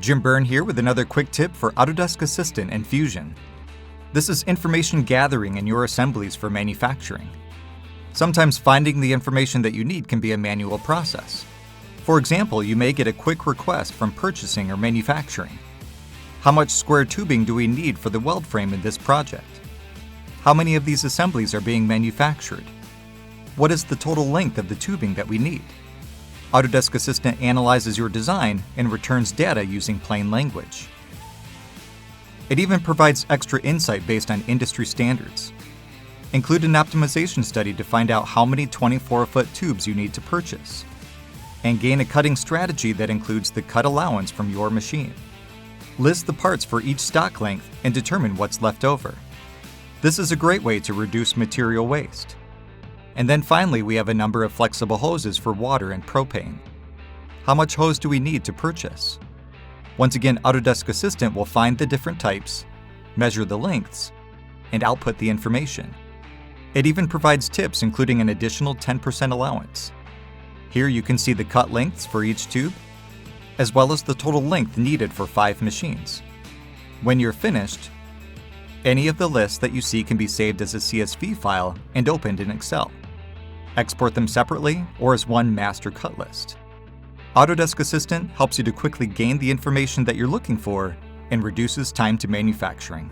Jim Byrne here with another quick tip for Autodesk Assistant and Fusion. This is information gathering in your assemblies for manufacturing. Sometimes finding the information that you need can be a manual process. For example, you may get a quick request from purchasing or manufacturing. How much square tubing do we need for the weld frame in this project? How many of these assemblies are being manufactured? What is the total length of the tubing that we need? Autodesk Assistant analyzes your design and returns data using plain language. It even provides extra insight based on industry standards. Include an optimization study to find out how many 24-foot tubes you need to purchase. And gain a cutting strategy that includes the cut allowance from your machine. List the parts for each stock length and determine what's left over. This is a great way to reduce material waste. And then finally, we have a number of flexible hoses for water and propane. How much hose do we need to purchase? Once again, Autodesk Assistant will find the different types, measure the lengths, and output the information. It even provides tips including an additional 10% allowance. Here you can see the cut lengths for each tube, as well as the total length needed for 5 machines. When you're finished, any of the lists that you see can be saved as a CSV file and opened in Excel. Export them separately or as one master cut list. Autodesk Assistant helps you to quickly gain the information that you're looking for and reduces time to manufacturing.